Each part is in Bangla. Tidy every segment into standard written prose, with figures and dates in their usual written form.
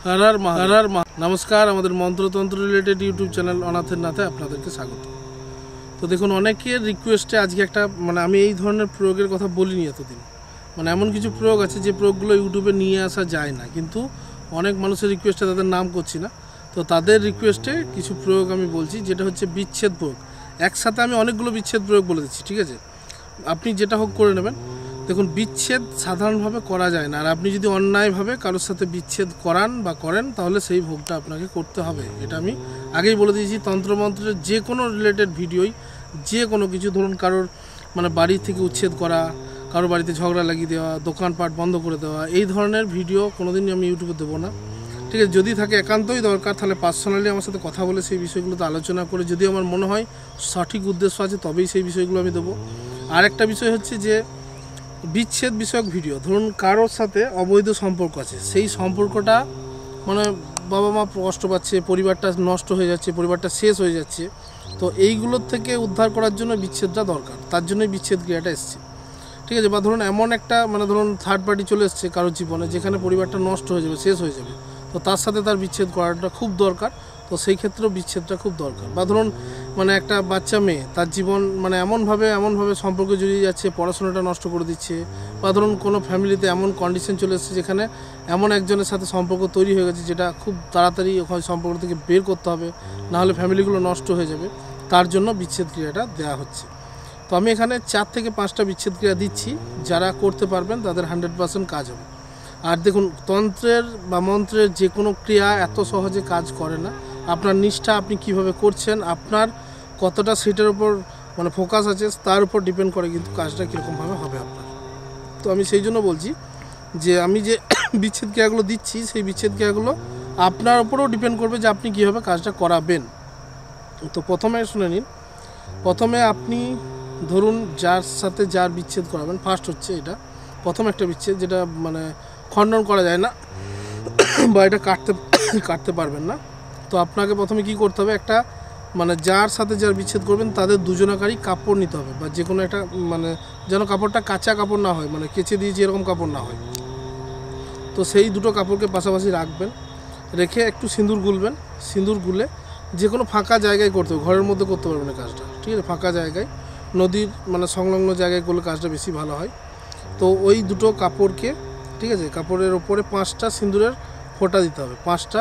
নমস্কার, আমাদের মন্ত্রতন্ত্র রিলেটেড ইউটিউব চ্যানেল অনাথের নাথে আপনাদেরকে স্বাগত। তো দেখুন, অনেকের রিকোয়েস্টে আজকে একটা আমি এই ধরনের প্রয়োগের কথা বলিনি এতদিন। এমন কিছু প্রয়োগ আছে যে প্রয়োগগুলো ইউটিউবে নিয়ে আসা যায় না, কিন্তু অনেক মানুষের রিকোয়েস্টে তাদের নাম করছি না। তো তাদের রিকোয়েস্টে কিছু প্রয়োগ আমি বলছি, যেটা হচ্ছে বিচ্ছেদ প্রয়োগ। একসাথে আমি অনেকগুলো বিচ্ছেদ প্রয়োগ বলে দিচ্ছি, ঠিক আছে? আপনি যেটা হোক করে নেবেন। দেখুন, বিচ্ছেদ সাধারণভাবে করা যায় না, আর আপনি যদি অন্যায়ভাবে কারোর সাথে বিচ্ছেদ করেন তাহলে সেই ভোগটা আপনাকে করতে হবে। এটা আমি আগেই বলে দিয়েছি। তন্ত্রমন্ত্রের যে কোনো রিলেটেড ভিডিওই, যে কোনো কিছু, ধরুন কারোর বাড়ি থেকে উচ্ছেদ করা, কারোর বাড়িতে ঝগড়া লাগিয়ে দেওয়া, দোকানপাট বন্ধ করে দেওয়া, এই ধরনের ভিডিও কোনোদিনই আমি ইউটিউবে দেবো না, ঠিক আছে? যদি থাকে একান্তই দরকার, তাহলে পার্সোনালি আমার সাথে কথা বলে সেই বিষয়গুলোতে আলোচনা করে, যদি আমার মনে হয় সঠিক উদ্দেশ্য আছে, তবেই সেই বিষয়গুলো আমি দেবো। আর একটা বিষয় হচ্ছে যে বিচ্ছেদ বিষয়ক ভিডিও, ধরুন কারোর সাথে অবৈধ সম্পর্ক আছে, সেই সম্পর্কটা বাবা মা কষ্ট পাচ্ছে, পরিবারটা নষ্ট হয়ে যাচ্ছে, পরিবারটা শেষ হয়ে যাচ্ছে, তো এইগুলোর থেকে উদ্ধার করার জন্য বিচ্ছেদটা দরকার। তার জন্যই বিচ্ছেদ ক্রিয়াটা এসছে, ঠিক আছে? বা ধরুন এমন একটা ধরুন থার্ড পার্টি চলে এসছে কারোর জীবনে, যেখানে পরিবারটা নষ্ট হয়ে যাবে, শেষ হয়ে যাবে, তো তার সাথে তার বিচ্ছেদ করাটা খুব দরকার। তো সেই ক্ষেত্রেও বিচ্ছেদটা খুব দরকার। বা ধরুন একটা বাচ্চা মেয়ে, তার জীবন এমনভাবে সম্পর্কে জড়িয়ে যাচ্ছে, পড়াশোনাটা নষ্ট করে দিচ্ছে। বা ধরুন কোনো ফ্যামিলিতে এমন কন্ডিশন চলে এসেছে যেখানে এমন একজনের সাথে সম্পর্ক তৈরি হয়ে গেছে, যেটা খুব তাড়াতাড়ি ওখানে সম্পর্ক থেকে বের করতে হবে, নাহলে ফ্যামিলিগুলো নষ্ট হয়ে যাবে। তার জন্য বিচ্ছেদ ক্রিয়াটা দেওয়া হচ্ছে। তো আমি এখানে 4 থেকে 5টা বিচ্ছেদ ক্রিয়া দিচ্ছি, যারা করতে পারবেন তাদের 100% কাজ হবে। আর দেখুন, তন্ত্রের বা মন্ত্রের যে কোনো ক্রিয়া এত সহজে কাজ করে না। আপনার নিষ্ঠা, আপনি কিভাবে করছেন, আপনার কতটা সেটার উপর ফোকাস আছে, তার উপর ডিপেন্ড করে কিন্তু কাজটা কীরকমভাবে হবে আপনার। তো আমি সেই জন্য বলছি যে আমি যে বিচ্ছেদ ক্রিয়াগুলো দিচ্ছি, সেই বিচ্ছেদ ক্রিয়াগুলো আপনার উপরেও ডিপেন্ড করবে যে আপনি কীভাবে কাজটা করাবেন। তো প্রথমে শুনে নিন। প্রথমে আপনি ধরুন যার সাথে যার বিচ্ছেদ করাবেন, ফার্স্ট হচ্ছে এটা প্রথম একটা বিচ্ছেদ, যেটা খণ্ডন করা যায় না বা এটা কাটতে পারবেন না। তো আপনাকে প্রথমে কি করতে হবে, একটা যার সাথে যার বিচ্ছেদ করবেন তাদের দুজনাকারই কাপড় নিতে হবে, বা যে কোনো একটা যেন কাপড়টা কাঁচা কাপড় না হয়, কেচে দিয়েছি এরকম কাপড় না হয়। তো সেই দুটো কাপড়কে পাশাপাশি রাখবেন, রেখে একটু সিঁদুর গুলবেন। সিঁদুর গুলে যে কোনো ফাঁকা জায়গায় করতে হবে, ঘরের মধ্যে করতে পারবেন না কাজটা, ঠিক আছে? ফাঁকা জায়গায়, নদীর সংলগ্ন জায়গায় করলে কাজটা বেশি ভালো হয়। তো ওই দুটো কাপড়কে, ঠিক আছে, কাপড়ের ওপরে 5টা সিঁদুরের ফোঁটা দিতে হবে। 5টা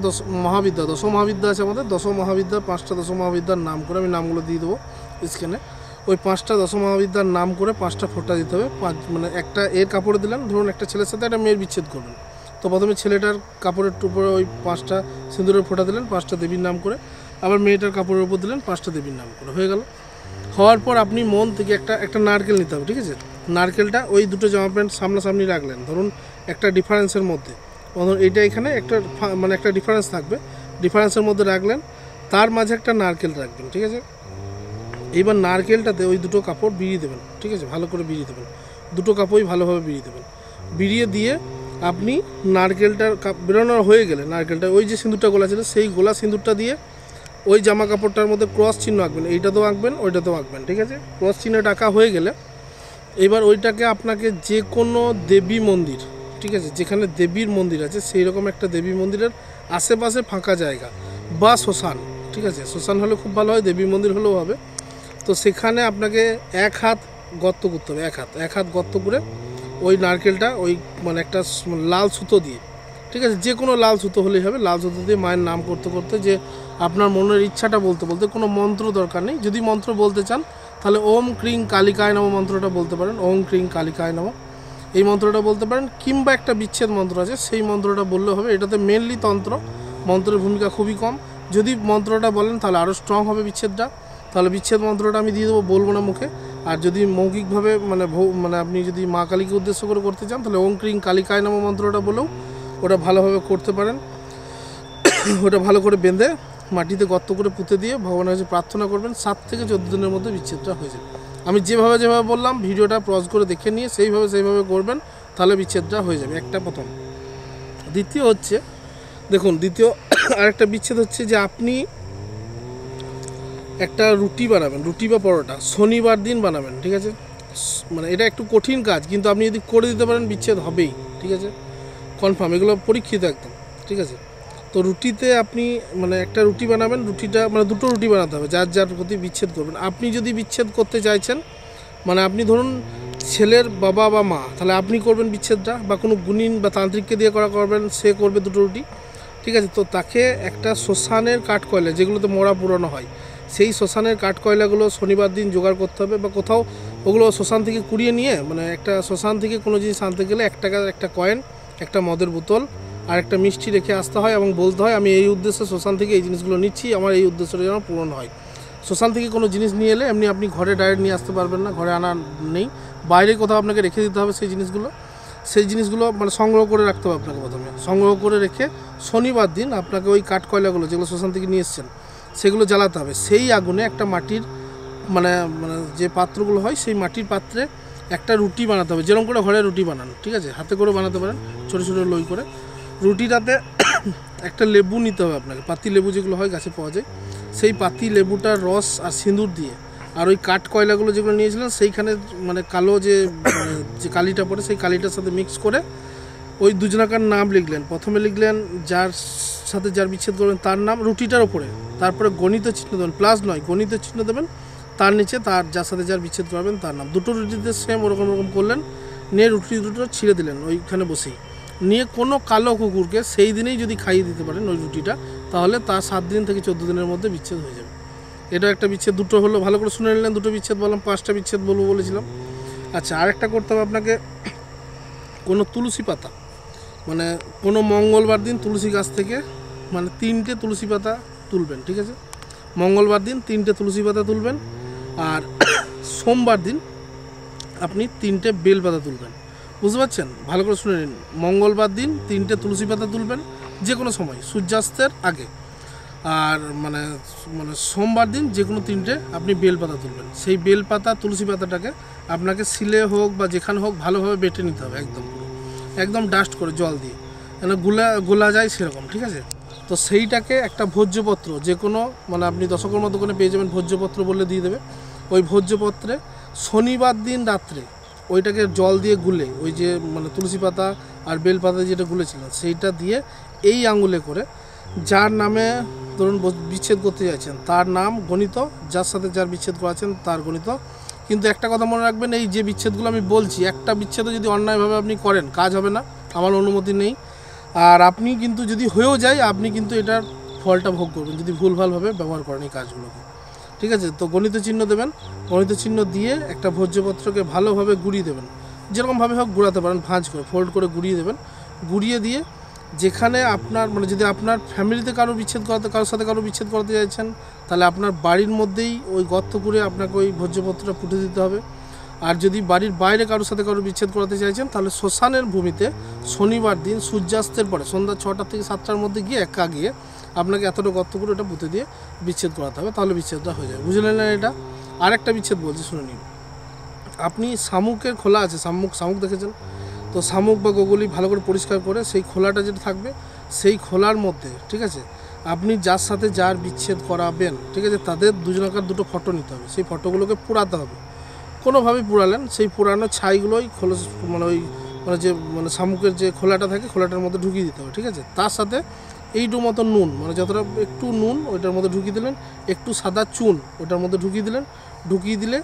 দশ মহাবিদ্যা আছে আমাদের, 10 মহাবিদ্যা, 5টা 10 মহাবিদ্যার নাম করে, আমি নামগুলো দিয়ে দেবো স্ক্রিনে। ওই 5টা 10 মহাবিদ্যার নাম করে 5টা ফোঁটা দিতে হবে। একটা এর কাপড়ে দিলেন, ধরুন একটা ছেলের সাথে একটা মেয়ের বিচ্ছেদ করবেন, তো প্রথমে ছেলেটার কাপড়ের উপরে ওই 5টা সিঁদুরের ফোঁটা দিলেন 5টা দেবীর নাম করে, আবার মেয়েটার কাপড়ের উপর দিলেন 5টা দেবীর নাম করে, হয়ে গেল। হওয়ার পর আপনি মন থেকে একটা নারকেল নিতে হবে, ঠিক আছে? নারকেলটা ওই দুটো জামা প্যান্ট সামনাসামনি রাখলেন, ধরুন একটা ডিফারেন্সের মধ্যে, এইটা এখানে একটা ডিফারেন্স থাকবে, ডিফারেন্সের মধ্যে রাখলেন, তার মাঝে একটা নারকেল রাখবেন, ঠিক আছে? এইবার নারকেলটাতে ওই দুটো কাপড় বিড়িয়ে দেবেন, ঠিক আছে? ভালো করে বিড়িয়ে দেবেন, দুটো কাপড়ই ভালোভাবে বিড়িয়ে দেবেন। বিড়িয়ে দিয়ে আপনি নারকেলটার বেরোনো হয়ে গেলে, নারকেলটা ওই যে সিঁদুরটা গোলা ছিল, সেই গোলা সিঁদুরটা দিয়ে ওই জামা কাপড়টার মধ্যে ক্রস চিহ্ন আঁকবেন, এইটাতেও আঁকবেন, ওইটাতেও আঁকবেন, ঠিক আছে? ক্রস চিহ্নটা আঁকা হয়ে গেলে এবার ওইটাকে আপনাকে যে কোনো দেবী মন্দির, ঠিক আছে, যেখানে দেবীর মন্দির আছে, সেই রকম একটা দেবী মন্দিরের আশেপাশে ফাঁকা জায়গা বা শ্মশান, ঠিক আছে? শ্মশান হলে খুব ভালো হয়, দেবী মন্দির হলেও হবে। তো সেখানে আপনাকে 1 হাত গর্ত করতে হবে, 1 হাত গর্ত করে ওই নারকেলটা ওই একটা লাল সুতো দিয়ে, ঠিক আছে, যে কোনো লাল সুতো হলেই হবে, লাল সুতো দিয়ে মায়ের নাম করতে করতে, যে আপনার মনের ইচ্ছাটা বলতে বলতে, কোনো মন্ত্র দরকার নেই। যদি মন্ত্র বলতে চান তাহলে ওম ক্রিং কালিকায় নমঃ মন্ত্রটা বলতে পারেন, ওম ক্রিং কালিকায় নমঃ এই মন্ত্রটা বলতে পারেন, কিংবা একটা বিচ্ছেদ মন্ত্র আছে, সেই মন্ত্রটা বললে হবে। এটাতে মেনলি মন্ত্রের ভূমিকা খুবই কম। যদি মন্ত্রটা বলেন তাহলে আরও স্ট্রং হবে বিচ্ছেদটা। তাহলে বিচ্ছেদ মন্ত্রটা আমি দিয়ে দেবো, বলবো না মুখে। আর যদি মৌখিকভাবে আপনি যদি মা কালীকে উদ্দেশ্য করে করতে চান, তাহলে ওম ক্রিং কালিকায় নমঃ মন্ত্রটা বলেও ওটা ভালোভাবে করতে পারেন। ওটা ভালো করে বেঁধে মাটিতে গর্ত করে পুঁতে দিয়ে ভগবানের কাছে প্রার্থনা করবেন, 7 থেকে 14 দিনের মধ্যে বিচ্ছেদটা হয়ে যাবে। আমি যেভাবে বললাম, ভিডিওটা পজ করে দেখে নিয়ে সেইভাবে করবেন, তাহলে বিচ্ছেদটা হয়ে যাবে। একটা প্রথম। দ্বিতীয় হচ্ছে, দেখুন, আরেকটা বিচ্ছেদ হচ্ছে যে আপনি একটা রুটি বানাবেন, রুটি বা পরোটা শনিবার দিন বানাবেন, ঠিক আছে? এটা একটু কঠিন কাজ, কিন্তু আপনি যদি করে দিতে পারেন বিচ্ছেদ হবেই, ঠিক আছে? কনফার্ম, এগুলো পরীক্ষিত একদম, ঠিক আছে। তো রুটিতে আপনি মানে একটা রুটি বানাবেন, রুটিটা মানে দুটো রুটি বানাতে হবে, যার যার প্রতি বিচ্ছেদ করবেন। আপনি যদি বিচ্ছেদ করতে চাইছেন, মানে আপনি ধরুন ছেলের বাবা বা মা, তাহলে আপনি করবেন বিচ্ছেদটা, বা কোনো গুণিন বা তান্ত্রিককে দিয়ে করবেন, সে করবে দুটো রুটি, ঠিক আছে। তো তাকে একটা শ্মশানের কাঠ কয়লা, যেগুলোতে মরা পুরানো হয়, সেই শ্মশানের কাঠ কয়লাগুলো শনিবার দিন জোগাড় করতে হবে, বা কোথাও ওগুলো শ্মশান থেকে কুড়িয়ে নিয়ে, মানে একটা শ্মশান থেকে কোনো জিনিস আনতে গেলে 1 টাকার একটা কয়েন, একটা মদের বোতল আর একটা মিষ্টি রেখে আসতে হয়, এবং বলতে হয় আমি এই উদ্দেশ্যে শ্মশান থেকে এই জিনিসগুলো নিচ্ছি, আমার এই উদ্দেশ্যটা যেন পূরণ হয়। শ্মশান থেকে কোনো জিনিস নিয়ে এলে এমনি আপনি ঘরে ডাইরেক্ট নিয়ে আসতে পারবেন না, ঘরে আনা নেই, বাইরে কোথাও আপনাকে রেখে দিতে হবে সেই জিনিসগুলো মানে সংগ্রহ করে রাখতে হবে আপনাকে। প্রথমে সংগ্রহ করে রেখে শনিবার দিন আপনাকে ওই কাঠ কয়লাগুলো যেগুলো শ্মশান থেকে নিয়ে এসছেন সেগুলো জ্বালাতে হবে। সেই আগুনে একটা মাটির মানে মানে যে পাত্রগুলো হয়, সেই মাটির পাত্রে একটা রুটি বানাতে হবে, যেরকম করে ঘরে রুটি বানান, ঠিক আছে, হাতে করে বানাতে পারেন, ছোটো ছোটো লই করে। রুটিটাতে একটা লেবু নিতে হবে আপনাকে, পাতি লেবু যেগুলো হয় গাছে পাওয়া যায়, সেই পাতি লেবুটার রস আর সিঁদুর দিয়ে, আর ওই কাঠ কয়লাগুলো যেগুলো নিয়েছিলেন সেইখানে মানে কালো যে যে কালিটা পড়ে, সেই কালিটার সাথে মিক্স করে ওই দুজনাকার নাম লিখলেন। প্রথমে লিখলেন যার সাথে যার বিচ্ছেদ করবেন তার নাম রুটিটার ওপরে, তারপরে গণিত চিহ্ন দেবেন, প্লাস নয় গণিত চিহ্ন দেবেন, তার নিচে তার যার সাথে যার বিচ্ছেদ করবেন তার নাম। দুটো রুটিতে সেম ওরকম করলেন, নিয়ে রুটি দুটো ছিঁড়ে দিলেন ওইখানে বসেই, নিয়ে কোনো কালো কুকুরকে সেই দিনেই যদি খাইয়ে দিতে পারেন ওই রুটিটা, তাহলে তার 7 দিন থেকে 14 দিনের মধ্যে বিচ্ছেদ হয়ে যাবে। এটা একটা বিচ্ছেদ, দুটো হলো, ভালো করে শুনে নিলেন, দুটো বিচ্ছেদ বললাম, 5টা বিচ্ছেদ বলবো বলেছিলাম। আচ্ছা, আরেকটা করতে হবে আপনাকে, কোনো তুলসী পাতা, মানে কোনো মঙ্গলবার দিন তুলসী গাছ থেকে মানে 3টে তুলসী পাতা তুলবেন, ঠিক আছে, মঙ্গলবার দিন 3টে তুলসী পাতা তুলবেন, আর সোমবার দিন আপনি 3টে বেল পাতা তুলবেন, বুঝতে পারছেন, ভালো করে শুনে নিন। মঙ্গলবার দিন 3টে তুলসী পাতা তুলবেন যে কোনো সময় সূর্যাস্তের আগে, আর মানে মানে সোমবার দিন যে কোনো 3টে আপনি বেলপাতা তুলবেন। সেই বেলপাতা তুলসী পাতাটাকে আপনাকে শিলে হোক বা যেখানে হোক ভালোভাবে বেটে নিতে হবে, একদম ডাস্ট করে জল দিয়ে, যেন গোলা যায় সেরকম, ঠিক আছে। তো সেইটাকে একটা ভোজ্যপত্র, যে কোনো মানে আপনি দশকর্মা দোকানে পেয়ে যাবেন, ভোজ্যপত্র বললে দিয়ে দেবে, ওই ভোজ্যপত্রে শনিবার দিন রাত্রে ওইটাকে জল দিয়ে গুলে, ওই যে মানে তুলসী পাতা আর বেলপাতা যেটা গুলেছিলেন সেইটা দিয়ে এই আঙুলে করে যার নামে ধরুন বিচ্ছেদ করতে চাইছেন তার নাম গণিত, যার সাথে যার বিচ্ছেদ করাচ্ছেন তার গণিত। কিন্তু একটা কথা মনে রাখবেন, এই যে বিচ্ছেদগুলো আমি বলছি, একটা বিচ্ছেদও যদি অন্যায়ভাবে আপনি করেন কাজ হবে না, আমার অনুমতি নেই। আর আপনি কিন্তু যদি হয়েও যায়, আপনি কিন্তু এটার ফলটা ভোগ করবেন যদি ভুলভালভাবে ব্যবহার করেন এই কাজগুলোকে, ঠিক আছে। তো গণিত চিহ্ন দেবেন, গণিত চিহ্ন দিয়ে একটা ভোজ্যপত্রকে ভালোভাবে গুঁড়িয়ে দেবেন, যেরকমভাবে হোক গুঁড়াতে পারেন, ভাঁজ করে ফোল্ড করে গুঁড়িয়ে দেবেন। গুঁড়িয়ে দিয়ে যেখানে আপনার মানে যদি আপনার ফ্যামিলিতে কারোর সাথে কারো বিচ্ছেদ করাতে চাইছেন, তাহলে আপনার বাড়ির মধ্যেই ওই গর্ত করে আপনাকে ওই ভোজ্যপত্রটা পুঁতে দিতে হবে। আর যদি বাড়ির বাইরে কারোর সাথে কারো বিচ্ছেদ করাতে চাইছেন, তাহলে শ্মশানের ভূমিতে শনিবার দিন সূর্যাস্তের পরে সন্ধ্যা 6টা থেকে 7টার মধ্যে গিয়ে একা গিয়ে আপনাকে এতটা গর্ত করে ওটা পুঁতে দিয়ে বিচ্ছেদ করাতে হবে, তাহলে বিচ্ছেদটা হয়ে যাবে, বুঝলেন না এটা। আরেকটা বিচ্ছেদ বলছি শুনে নিন। আপনি শামুকের খোলা আছে, শামুক দেখেছেন তো, শামুক বা গোগলি ভালো করে পরিষ্কার করে সেই খোলাটা যেটা থাকবে, সেই খোলার মধ্যে, ঠিক আছে, আপনি যার সাথে যার বিচ্ছেদ করাবেন, ঠিক আছে, তাদের দুজনকার দুটো ফটো নিতে হবে, সেই ফটোগুলোকে পোড়াতে হবে। কোনোভাবেই পোড়ালেন, সেই পোড়ানো ছাইগুলোই মানে ওই মানে যে মানে শামুকের যে খোলাটা থাকে খোলাটার মধ্যে ঢুকিয়ে দিতে হবে, ঠিক আছে। তার সাথে এইটু মতো নুন, মানে যতটা একটু নুন ওইটার মধ্যে ঢুকিয়ে দিলেন, একটু সাদা চুন ওইটার মধ্যে ঢুকিয়ে দিলে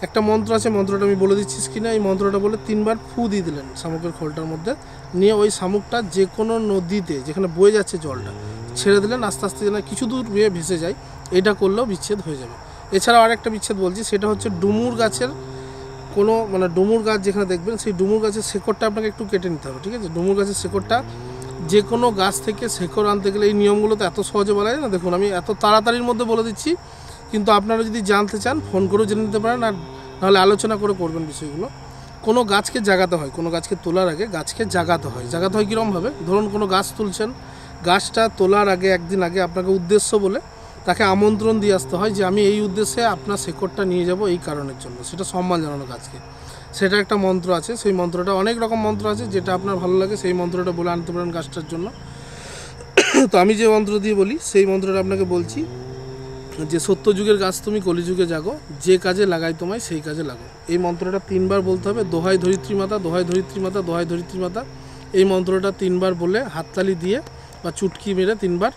একটা মন্ত্র আছে, মন্ত্রটা আমি বলে দিচ্ছি স্ক্রিনে, এই মন্ত্রটা বলে 3বার ফু দিয়ে দিলেন শামুকের খোলটার মধ্যে, নিয়ে ওই শামুকটা যে কোনো নদীতে যেখানে বয়ে যাচ্ছে জলটা ছেড়ে দিলেন, আস্তে আস্তে যেন কিছু দূর গিয়ে ভেসে যায়, এটা করলেও বিচ্ছেদ হয়ে যাবে। এছাড়াও আরেকটা বিচ্ছেদ বলছি, সেটা হচ্ছে ডুমুর গাছের কোনো মানে ডুমুর গাছ যেখানে দেখবেন, সেই ডুমুর গাছের শেকড়টা আপনাকে একটু কেটে নিতে হবে, ঠিক আছে। ডুমুর গাছের শেকড়টা যে কোনো গাছ থেকে শেকড় আনতে গেলে এই নিয়মগুলো তো এত সহজে বলা যায় না, দেখুন আমি এত তাড়াতাড়ির মধ্যে বলে দিচ্ছি, কিন্তু আপনারা যদি জানতে চান ফোন করেও জেনে নিতে পারেন, আর নাহলে আলোচনা করে করবেন বিষয়গুলো। কোনো গাছকে জাগাতে হয়, কোনো গাছকে তোলার আগে গাছকে জাগাতে হয় কীরকমভাবে, ধরুন কোনো গাছ তুলছেন, গাছটা তোলার আগে একদিন আগে আপনাকে উদ্দেশ্য বলে তাকে আমন্ত্রণ দিয়ে আসতে হয় যে আমি এই উদ্দেশ্যে আপনার শেকড়টা নিয়ে যাব এই কারণের জন্য, সেটা সম্মান জানানো গাছকে, সেটা একটা মন্ত্র আছে। সেই মন্ত্রটা অনেক রকম মন্ত্র আছে, যেটা আপনার ভালো লাগে সেই মন্ত্রটা বলে আনতে পারেন গাছটার জন্য। তো আমি যে মন্ত্র দিয়ে বলি সেই মন্ত্রটা আপনাকে বলছি, যে সত্যযুগের গাছ তুমি কলিযুগে জাগো, যে কাজে লাগাই তোমায় সেই কাজে লাগো। এই মন্ত্রটা 3বার বলতে হবে, দোহাই ধরিত্রী মাতা, দোহাই ধরিত্রী মাতা, দোহাই ধরিত্রী মাতা। এই মন্ত্রটা 3 বার বলে হাততালি দিয়ে বা চুটকি মেরে 3 বার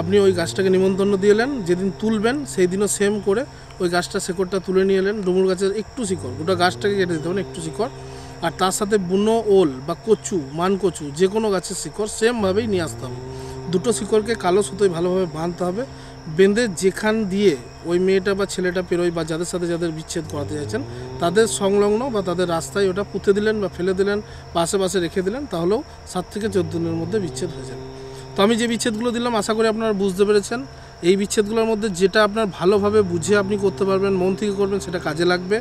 আপনি ওই গাছটাকে নিমন্ত্রণ দিয়ে এলেন। যেদিন তুলবেন সেই দিনও সেম করে ওই গাছটা শেকড়টা তুলে নিয়ে এলেন। ডুমুর গাছের একটু শিকড়, গোটা গাছটাকে কেটে দিতে হবে একটু শিকড়, আর তার সাথে বুনো ওল বা কচু, মান কচু, যে কোনো গাছের শিকড় সেমভাবেই নিয়ে আসতে হবে। দুটো শিকড়কে কালো সুতোয় ভালোভাবে বাঁধতে হবে। বেঁধে যেখান দিয়ে ওই মেয়েটা বা ছেলেটা পেরোয় বা যাদের সাথে যাদের বিচ্ছেদ করাতে চাইছেন তাদের সংলগ্ন বা তাদের রাস্তায় ওটা পুঁতে দিলেন বা ফেলে দিলেন বা আশেপাশে রেখে দিলেন, তাহলেও 7 থেকে 14 দিনের মধ্যে বিচ্ছেদ হয়ে যাবে। তো আমি যে বিচ্ছেদগুলো দিলাম আশা করি আপনারা বুঝতে পেরেছেন। এই বিচ্ছেদগুলোর মধ্যে যেটা আপনার ভালোভাবে বুঝে আপনি করতে পারবেন, মন থেকে করবেন, সেটা কাজে লাগবে।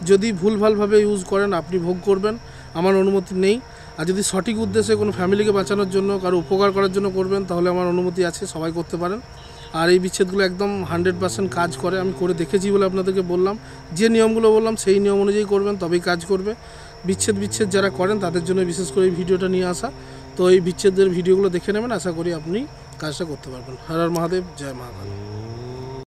যদি ভুলভালভাবে ইউজ করেন আপনি ভোগ করবেন, আমার অনুমতি নেই। আর যদি সঠিক উদ্দেশ্যে কোনো ফ্যামিলিকে বাঁচানোর জন্য, কারো উপকার করার জন্য করবেন, তাহলে আমার অনুমতি আছে, সবাই করতে পারেন। আর এই বিচ্ছেদগুলো একদম 100% কাজ করে, আমি করে দেখেছি বলে আপনাদেরকে বললাম। যে নিয়মগুলো বললাম সেই নিয়ম অনুযায়ী করবেন, তবেই কাজ করবে। বিচ্ছেদ যারা করেন তাদের জন্য বিশেষ করে এই ভিডিওটা নিয়ে আসা। তো এই বিচ্ছেদের ভিডিওগুলো দেখে নেবেন, আশা করি আপনি কাজটা করতে পারবেন। হর হর মহাদেব, জয় মহাকাল।